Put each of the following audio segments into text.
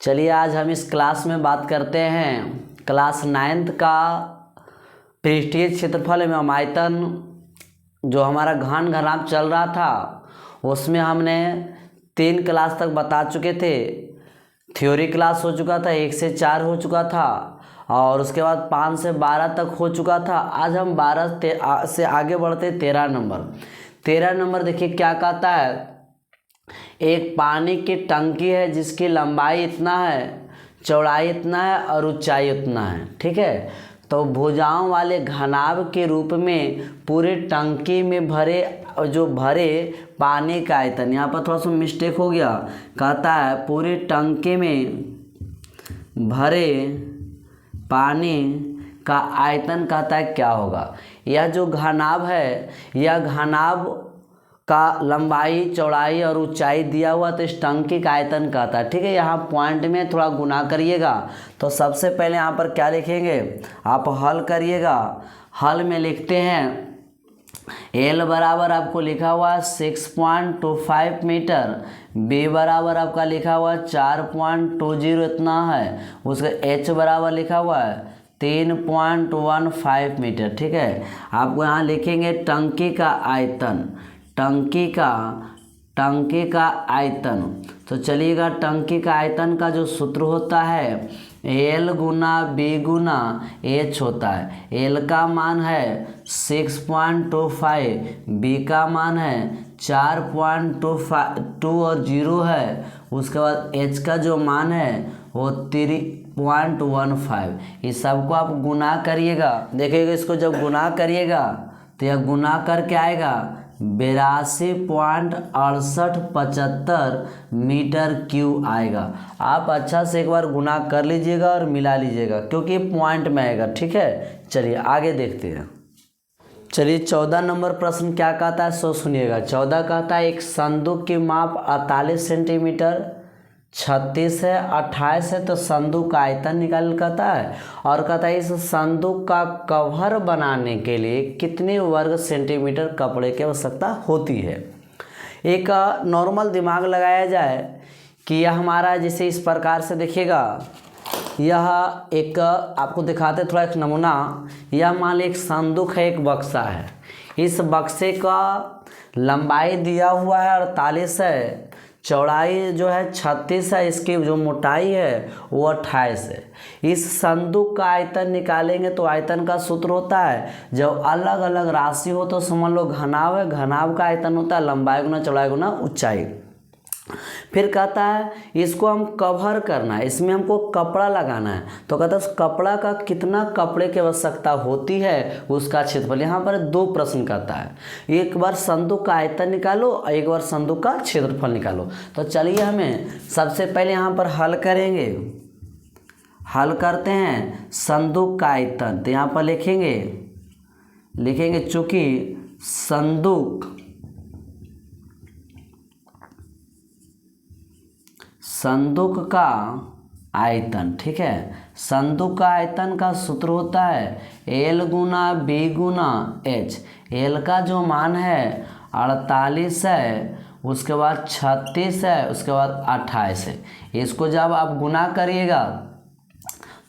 चलिए आज हम इस क्लास में बात करते हैं क्लास 9th का पृष्ठीय क्षेत्रफल एवं आयतन। जो हमारा घन घनाभ चल रहा था उसमें हमने 3 क्लास तक बता चुके थे। थ्योरी क्लास हो चुका था, 1 से 4 हो चुका था और उसके बाद 5 से 12 तक हो चुका था। आज हम 12 से आगे बढ़ते 13 नंबर। 13 नंबर देखिए क्या कहता है। एक पानी की टंकी है जिसकी लंबाई इतना है, चौड़ाई इतना है और ऊंचाई उतना है। ठीक है, तो भुजाओं वाले घनाभ के रूप में पूरे टंकी में भरे पानी का आयतन, यहाँ पर थोड़ा सा मिस्टेक हो गया। कहता है पूरे टंकी में भरे पानी का आयतन कहता है क्या होगा। यह जो घनाभ है, यह घनाभ का लंबाई चौड़ाई और ऊंचाई दिया हुआ तो इस टंकी का आयतन कहता है। ठीक है, यहाँ पॉइंट में थोड़ा गुना करिएगा। तो सबसे पहले यहाँ पर क्या लिखेंगे, आप हल करिएगा। हल में लिखते हैं L बराबर आपको लिखा हुआ है 6.25 मीटर, B बराबर आपका लिखा हुआ है 4.20 इतना है, उसका H बराबर लिखा हुआ है 3.15 मीटर। ठीक है, आपको यहाँ लिखेंगे टंकी का आयतन, टंकी का आयतन। तो चलिएगा, टंकी का आयतन का जो सूत्र होता है L गुना B गुना H होता है। L का मान है 6.25, B का मान है 4.25 और 0 है, उसके बाद H का जो मान है वो 3.15। इस सबको आप गुना करिएगा। देखिएगा, इसको जब गुना करिएगा तो यह गुना करके आएगा 82.6875 मीटर क्यूब आएगा। आप अच्छा से एक बार गुना कर लीजिएगा और मिला लीजिएगा क्योंकि पॉइंट में आएगा। ठीक है, चलिए आगे देखते हैं। चलिए 14 नंबर प्रश्न क्या कहता है सो सुनिएगा। 14 कहता है एक संदूक की माप 48 सेंटीमीटर 36 है, 28 है, तो संदूक का आयतन निकाल कहता है। और कहता है इस संदूक का कवर बनाने के लिए कितने वर्ग सेंटीमीटर कपड़े की आवश्यकता होती है। एक नॉर्मल दिमाग लगाया जाए कि यह हमारा जैसे इस प्रकार से देखिएगा, यह एक आपको दिखाते थोड़ा एक नमूना। यह मान लीजिए एक संदूक है, एक बक्सा है। इस बक्से का लंबाई दिया हुआ है 48 है, चौड़ाई जो है 36 है, इसकी जो मोटाई है वो 28 है। इस संदूक का आयतन निकालेंगे तो आयतन का सूत्र होता है, जब अलग अलग राशि हो तो समझ लो घनाभ है, घनाभ का आयतन होता है लंबाई गुना चौड़ाई गुना ऊंचाई। फिर कहता है इसको हम कवर करना है, इसमें हमको कपड़ा लगाना है। तो कहता है उस कपड़ा का कितना कपड़े की आवश्यकता होती है उसका क्षेत्रफल। यहाँ पर 2 प्रश्न कहता है, एक बार संदूक का आयतन निकालो और एक बार संदूक का क्षेत्रफल निकालो। तो चलिए हमें सबसे पहले यहाँ पर हल करेंगे। हल करते हैं संदूक का आयतन। तो यहाँ पर लिखेंगे चूंकि संदूक का आयतन, ठीक है, संदूक का आयतन का सूत्र होता है L गुना B गुना H। L का जो मान है 48 है, उसके बाद 36 है, उसके बाद 28 है। इसको जब आप गुना करिएगा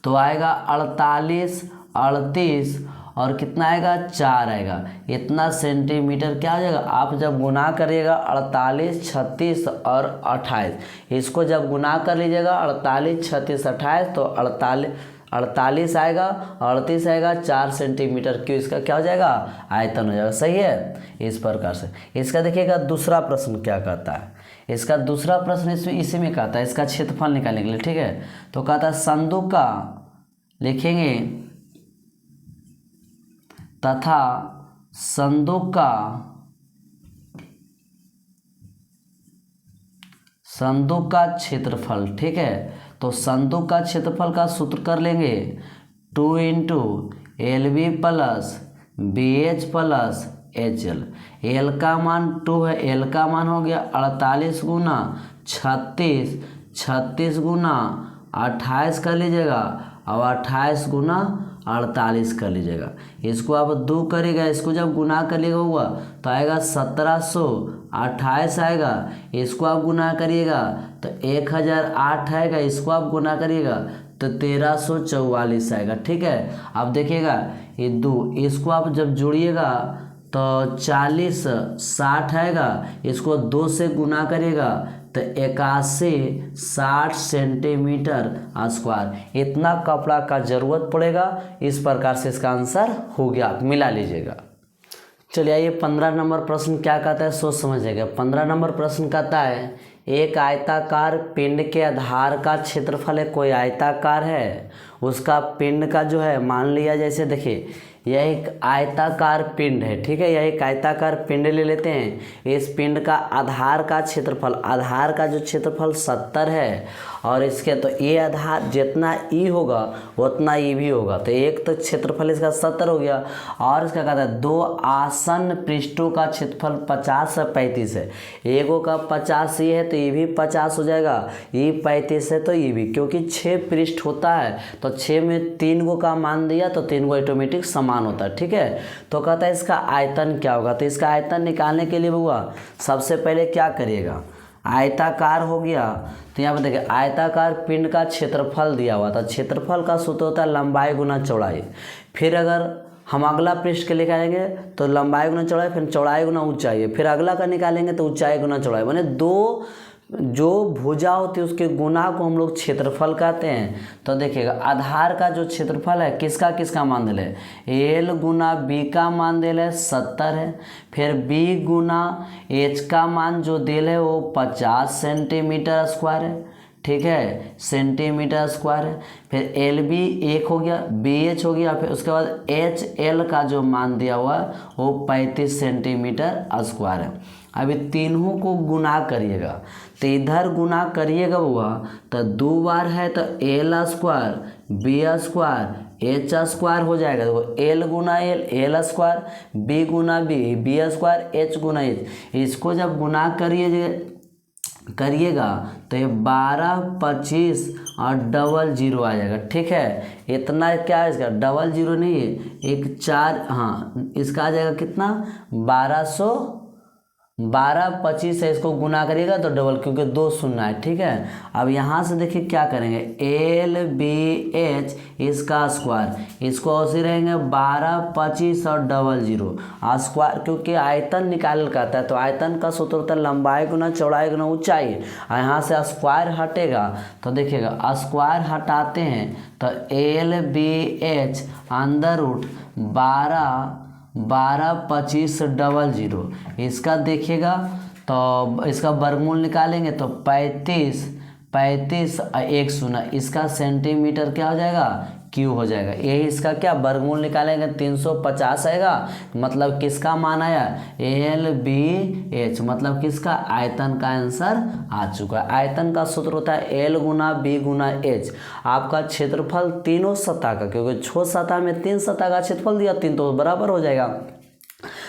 तो आएगा 48 38 और कितना आएगा 4 आएगा। इतना सेंटीमीटर क्या हो जाएगा। आप जब गुना करिएगा 48 36 और 28, इसको जब गुना कर लीजिएगा 48 36 28 तो 48 आएगा, 38 आएगा, 4 सेंटीमीटर क्यों इसका क्या हो जाएगा आयतन हो जाएगा। सही है, इस प्रकार से। इसका देखिएगा दूसरा प्रश्न क्या कहता है। इसका दूसरा प्रश्न इसी में कहता है इसका क्षेत्रफल निकालने के लिए। ठीक है, तो कहता है संदूक का लिखेंगे तथा संदूक का क्षेत्रफल। ठीक है, तो संदूक का क्षेत्रफल का सूत्र कर लेंगे 2 into LB plus BH plus HL। L का मान 2 है, L का मान हो गया 48 गुना 36, 36 गुना 28 कर लीजिएगा और 28 गुना 48 कर लीजिएगा। इसको आप 2 करेगा, इसको जब गुना करिएगा हुआ तो आएगा 1728 आएगा। इसको आप गुना करिएगा तो 1008 आएगा, इसको आप गुना करिएगा तो 1344 आएगा। ठीक है, अब देखिएगा ये 2, इसको आप जब जोड़िएगा तो 40 60 आएगा, इसको 2 से गुना करिएगा तो 81 सेंटीमीटर स्क्वायर, इतना कपड़ा का ज़रूरत पड़ेगा। इस प्रकार से इसका आंसर हो गया, आप मिला लीजिएगा। चलिए आइए 15 नंबर प्रश्न क्या कहता है, सोच समझिएगा। 15 नंबर प्रश्न कहता है एक आयताकार पिंड के आधार का क्षेत्रफल है, कोई आयताकार है, उसका पिंड का जो है मान लिया, जैसे देखिए यह एक आयताकार पिंड है। ठीक है, यह एक आयताकार पिंड ले लेते हैं। इस पिंड का आधार का क्षेत्रफल, आधार का जो क्षेत्रफल 70 है, और इसके तो ये आधार जितना ई होगा उतना ई भी होगा, तो एक तो क्षेत्रफल इसका 70 हो गया, और इसका कहता है 2 आसन्न पृष्ठों का क्षेत्रफल 50 से 35 है। एगो का 50 ये है तो ये भी 50 हो जाएगा, ये 35 है तो ये भी, क्योंकि 6 पृष्ठ होता है तो 6 में 3 गो का मान दिया तो 3 गो ऑटोमेटिक समान होता है। ठीक है, तो कहता है इसका आयतन क्या होगा। तो इसका आयतन निकालने के लिए हुआ सबसे पहले क्या करिएगा, आयताकार हो गया तो यहाँ पर देखिए आयताकार पिंड का क्षेत्रफल दिया हुआ था। क्षेत्रफल का सूत्र होता है लंबाई गुना चौड़ाई। फिर अगर हम अगला पृष्ठ के निकालेंगे तो लंबाई गुना चौड़ाई, फिर चौड़ाई गुना ऊंचाई, फिर अगला का निकालेंगे तो ऊंचाई गुना चौड़ाई, माने 2 जो भुजा होती है उसके गुना को हम लोग क्षेत्रफल कहते हैं। तो देखिएगा आधार का जो क्षेत्रफल है किसका किसका मान दिल है, एल गुना बी का मान दिल है 70 है, फिर बी गुना एच का मान जो दिल है वो 50 सेंटीमीटर स्क्वायर है। ठीक है, सेंटीमीटर स्क्वायर है। फिर एल बी 1 हो गया, बी एच हो गया, फिर उसके बाद एच एल का जो मान दिया हुआ है वो 35 सेंटीमीटर स्क्वायर है। अभी तीनों को गुना करिएगा तो इधर गुना करिएगा हुआ तो 2 बार है तो L square B square H square हो जाएगा। देखो एल गुना एल एल स्क्वायर, बी गुना बी बी स्क्वायर, एच गुना एच। इसको जब गुना करिएगा तो ये 12 25 और डबल 0 आ जाएगा। ठीक है, इतना क्या है इसका, डबल 0 नहीं है, एक 4, हाँ इसका आ जाएगा कितना 12 25 है, इसको गुना करिएगा तो डबल, क्योंकि 2 शून्य है। ठीक है, अब यहाँ से देखिए क्या करेंगे, एल बी एच इसका स्क्वायर, इसको ऐसे रहेंगे 12 25 और डबल 0 स्क्वायर, क्योंकि आयतन निकाल करता है तो आयतन का सूत्र होता है लंबाई गुना चौड़ाई गुना ऊंचाई। यहाँ से स्क्वायर हटेगा तो देखिएगा स्क्वायर हटाते हैं तो एल बी एच अंदर रूट 12 25 डबल 0, इसका देखिएगा तो इसका वर्गमूल निकालेंगे तो 35 1 शून्य, इसका सेंटीमीटर क्या हो जाएगा, क्यू हो जाएगा। यही इसका क्या वर्गमूल निकालेंगे 350 आएगा, मतलब किसका मान आया, एल बी एच, मतलब किसका, आयतन का आंसर आ चुका है। आयतन का सूत्र होता है एल गुना बी गुना एच। आपका क्षेत्रफल तीनों सतह का, क्योंकि 6 सतह में 3 सतह का क्षेत्रफल दिया, 3 तो बराबर हो जाएगा।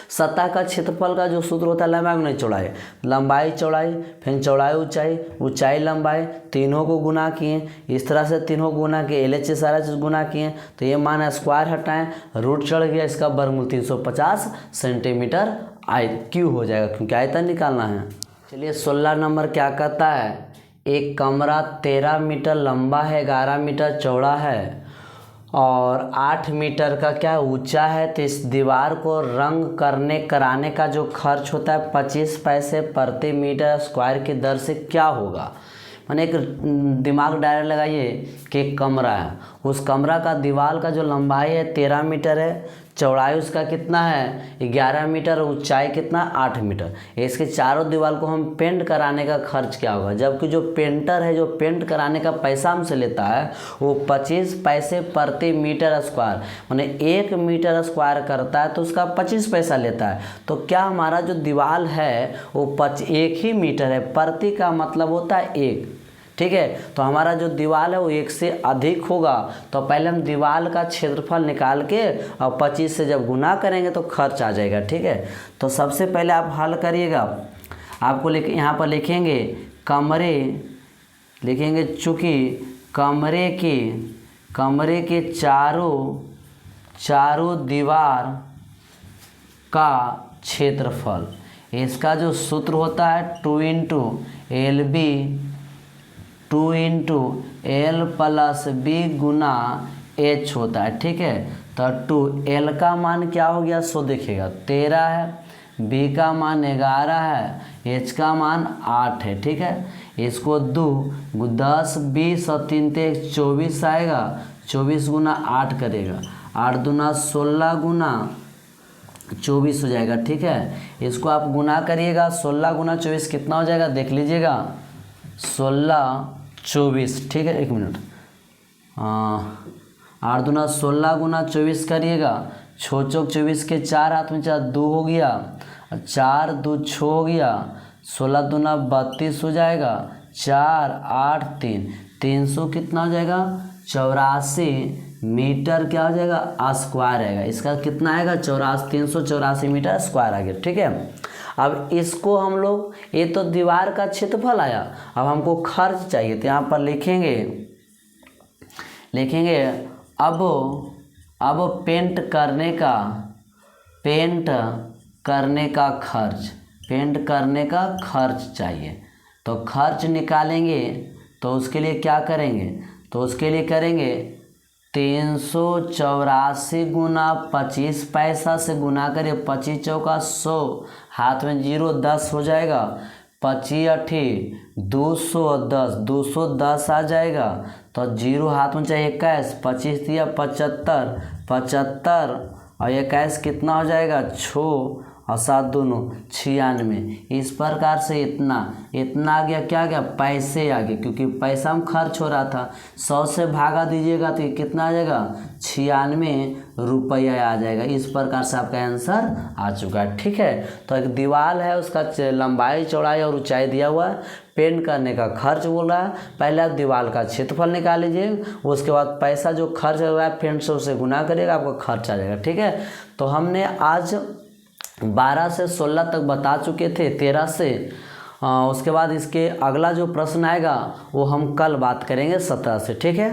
सतह का क्षेत्रफल का जो सूत्र होता है लंबाई गुना चौड़ाई, लंबाई चौड़ाई, फिर चौड़ाई ऊंचाई, ऊंचाई लंबाई, तीनों को गुना किए, इस तरह से तीनों को गुना किए, एल एच सारा चीज़ गुना किए तो ये मान स्क्वायर हटाएं, रूट चढ़ गया, इसका वर्गमूल 350 सेंटीमीटर क्यू हो जाएगा, क्योंकि आयतन निकालना है। चलिए 16 नंबर क्या कहता है, एक कमरा 13 मीटर लंबा है, 11 मीटर चौड़ा है और 8 मीटर का क्या ऊंचा है, तो इस दीवार को रंग कराने का जो खर्च होता है 25 पैसे प्रति मीटर स्क्वायर की दर से क्या होगा। मैंने एक दिमाग डायरेक्ट लगाइए कि एक कमरा है, उस कमरा का दीवार का जो लंबाई है 13 मीटर है, चौड़ाई उसका कितना है 11 मीटर, ऊंचाई कितना 8 मीटर। इसके चारों दीवार को हम पेंट कराने का खर्च क्या होगा, जबकि जो पेंटर है जो पेंट कराने का पैसा हमसे लेता है वो 25 पैसे प्रति मीटर स्क्वायर, माने 1 मीटर स्क्वायर करता है तो उसका 25 पैसा लेता है। तो क्या हमारा जो दीवार है वो 1 ही मीटर है, प्रति का मतलब होता है 1। ठीक है, तो हमारा जो दीवार है वो 1 से अधिक होगा, तो पहले हम दीवार का क्षेत्रफल निकाल के और 25 से जब गुना करेंगे तो खर्च आ जाएगा। ठीक है, तो सबसे पहले आप हल करिएगा, आपको यहाँ पर लिखेंगे कमरे, लिखेंगे चूँकि कमरे के चारों दीवार का क्षेत्रफल, इसका जो सूत्र होता है 2 × LB 2 into L plus B गुना एच होता है, ठीक है। तो 2 एल का मान क्या हो गया, 100 देखिएगा 13 है, बी का मान 11 है, एच का मान 8 है, ठीक है। इसको 2 10 20 और 3 × 24 आएगा, 24 गुना 8 करेगा, 8 दूना 16 गुना 24 हो जाएगा, ठीक है। इसको आप गुना करिएगा, 16 गुना 24 कितना हो जाएगा देख लीजिएगा, 16 24, ठीक है। 1 मिनट, 8 दूना 16 गुना 24 करिएगा, 6 चौक 24 के 4 हाथ में 4 2 हो गया, 4 2 6 हो गया, 16 दूना 32 हो जाएगा, 4 8 3 300 कितना हो जाएगा 84 मीटर क्या हो जाएगा स्क्वायर आएगा। इसका कितना आएगा 384 मीटर स्क्वायर आ गया, ठीक है। अब इसको हम लोग, ये तो दीवार का क्षेत्रफल आया, अब हमको खर्च चाहिए, तो यहाँ पर लिखेंगे अब पेंट करने का खर्च चाहिए। तो खर्च निकालेंगे तो उसके लिए क्या करेंगे, तो उसके लिए करेंगे 384 गुना 25 पैसा से गुना करिए, 25 चौका 100, हाथ में 0 10 हो जाएगा, 25 8 210 210 आ जाएगा, तो 0 हाथ में चाहिए 21, 25 दिया 75 75 और 21 कितना हो जाएगा 6 और 7 दोनों 96। इस प्रकार से इतना आ गया, क्या आ गया पैसे आ गए, क्योंकि पैसा में खर्च हो रहा था। 100 से भागा दीजिएगा तो कितना आ जाएगा 96 रुपया आ जाएगा। इस प्रकार से आपका आंसर आ चुका है, ठीक है। तो एक दीवार है, उसका लंबाई चौड़ाई और ऊंचाई दिया हुआ है, पेंट करने का खर्च बोल रहा है। पहले आप दीवार का क्षेत्रफल निकाल लीजिए, उसके बाद पैसा जो खर्च हो रहा है पेंट से गुना करिएगा, आपका खर्च आ जाएगा, ठीक है। तो हमने आज 12 से 16 तक बता चुके थे, 13 से उसके बाद इसके अगला जो प्रश्न आएगा वो हम कल बात करेंगे 17 से, ठीक है।